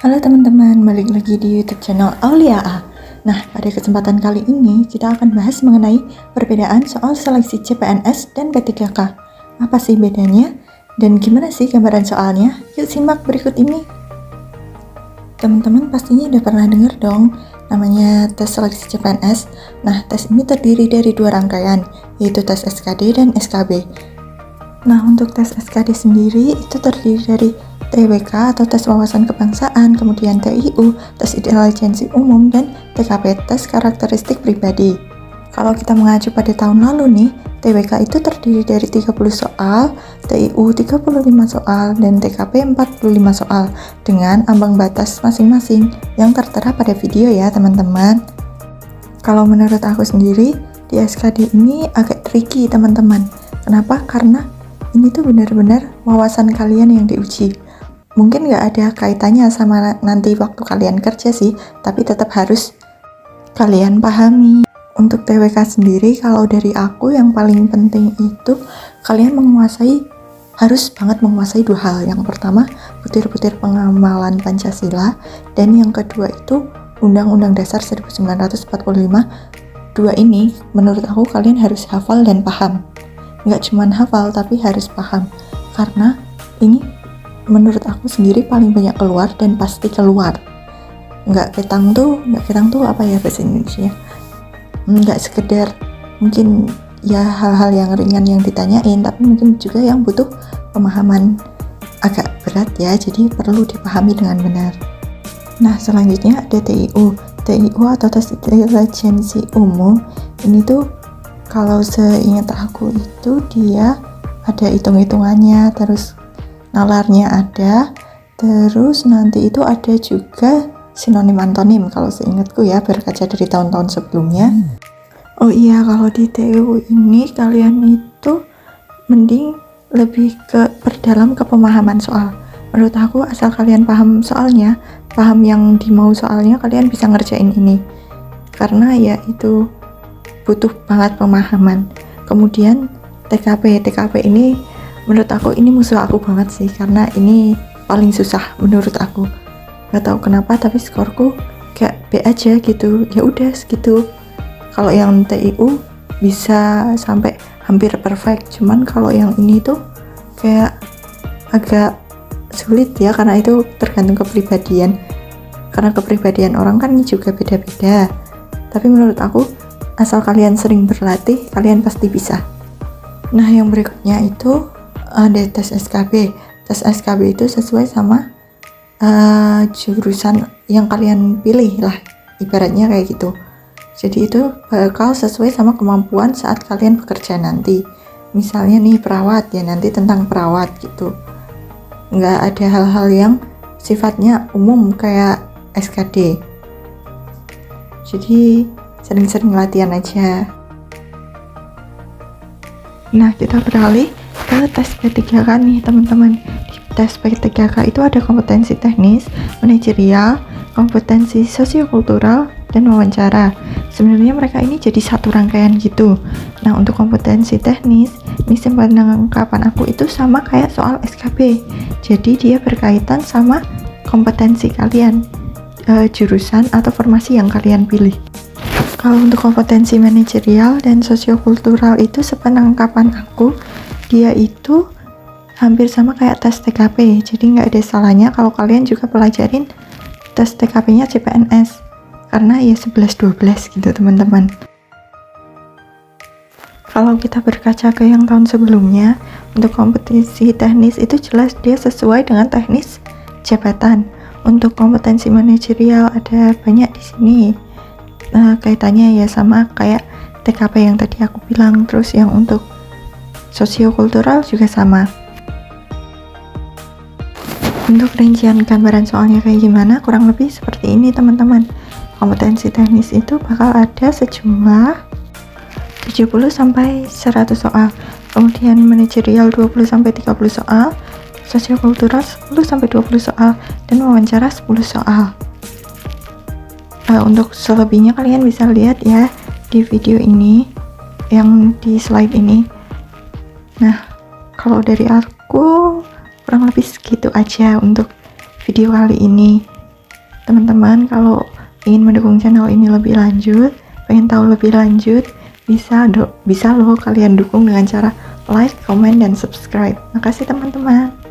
Halo teman-teman, balik lagi di YouTube channel Aulia A. Nah, pada kesempatan kali ini kita akan bahas mengenai perbedaan soal seleksi CPNS dan P3K. Apa sih bedanya? Dan gimana sih gambaran soalnya? Yuk simak berikut ini. Teman-teman pastinya udah pernah dengar dong namanya tes seleksi CPNS. Nah, tes ini terdiri dari dua rangkaian, yaitu tes SKD dan SKB. Nah, untuk tes SKD sendiri itu terdiri dari TWK atau tes wawasan kebangsaan, kemudian TIU, tes intelijensi umum, dan TKP, tes karakteristik pribadi. Kalau kita mengacu pada tahun lalu nih, TWK itu terdiri dari 30 soal, TIU 35 soal, dan TKP 45 soal, dengan ambang batas masing-masing yang tertera pada video ya teman-teman. Kalau menurut aku sendiri, di SKD ini agak tricky teman-teman. Kenapa? Karena ini tuh benar-benar wawasan kalian yang diuji. Mungkin nggak ada kaitannya sama nanti waktu kalian kerja sih, tapi tetap harus kalian pahami. Untuk TWK sendiri, kalau dari aku yang paling penting itu kalian harus banget menguasai dua hal. Yang pertama, butir-butir pengamalan Pancasila, dan yang kedua itu Undang-Undang Dasar 1945. Dua ini menurut aku kalian harus hafal dan paham. Nggak cuman hafal, tapi harus paham. Karena ini menurut aku sendiri paling banyak keluar dan pasti keluar. Nggak ketang tuh apa ya bahasa Indonesia? Nggak sekedar mungkin ya hal-hal yang ringan yang ditanyain, tapi mungkin juga yang butuh pemahaman agak berat ya, jadi perlu dipahami dengan benar. Nah, selanjutnya ada TIU atau tes intelijensi umum. Ini tuh kalau seingat aku itu dia ada hitung-hitungannya, terus nalarnya ada, terus nanti itu ada juga sinonim antonim kalau seingatku ya, berkaca dari tahun-tahun sebelumnya. Oh iya, kalau di TIU ini kalian itu mending lebih perdalam ke pemahaman soal. Menurut aku asal kalian paham soalnya, paham yang dimau soalnya, kalian bisa ngerjain ini. Karena ya itu butuh banget pemahaman. Kemudian TKP ini menurut aku ini musuh aku banget sih, karena ini paling susah menurut aku. Gak tahu kenapa, tapi skorku kayak B aja gitu. Ya udah segitu. Kalau yang TIU bisa sampai hampir perfect, cuman kalau yang ini tuh kayak agak sulit ya, karena itu tergantung kepribadian. Karena kepribadian orang kan juga beda-beda. Tapi menurut aku asal kalian sering berlatih, kalian pasti bisa. Nah, yang berikutnya itu ada tes SKB. Tes SKB itu sesuai sama jurusan yang kalian pilih lah, ibaratnya kayak gitu. Jadi itu bakal sesuai sama kemampuan saat kalian bekerja nanti. Misalnya nih perawat, ya nanti tentang perawat gitu. Nggak ada hal-hal yang sifatnya umum kayak SKD. Jadi sering-sering latihan aja. Nah, kita beralih ke tes P3K nih teman-teman. Di tes P3K itu ada kompetensi teknis, manajerial, kompetensi sosiokultural, dan wawancara. Sebenarnya mereka ini jadi satu rangkaian gitu. Nah, untuk kompetensi teknis, misi penangkapan aku itu sama kayak soal SKB. Jadi dia berkaitan sama kompetensi kalian, jurusan atau formasi yang kalian pilih. Kalau untuk kompetensi manajerial dan sosiokultural itu sepenangkapan aku, dia itu hampir sama kayak tes TKP. Jadi nggak ada salahnya kalau kalian juga pelajarin tes TKP-nya CPNS. Karena ya 11-12 gitu teman-teman. Kalau kita berkaca ke yang tahun sebelumnya, untuk kompetensi teknis itu jelas dia sesuai dengan teknis jabatan. Untuk kompetensi manajerial ada banyak di sini. Kaitannya ya sama kayak TKP yang tadi aku bilang. Terus yang untuk sosiokultural juga sama. Untuk rincian gambaran soalnya kayak gimana, kurang lebih seperti ini teman-teman. Kompetensi teknis itu bakal ada sejumlah 70-100 soal. Kemudian manajerial 20-30 soal, sosiokultural 10-20 soal, dan wawancara 10 soal. Untuk selebihnya kalian bisa lihat ya di video ini, yang di slide ini. Nah, kalau dari aku kurang lebih segitu aja untuk video kali ini. Teman-teman kalau ingin mendukung channel ini lebih lanjut, pengen tahu lebih lanjut, bisa loh kalian dukung dengan cara like, comment, dan subscribe. Makasih teman-teman.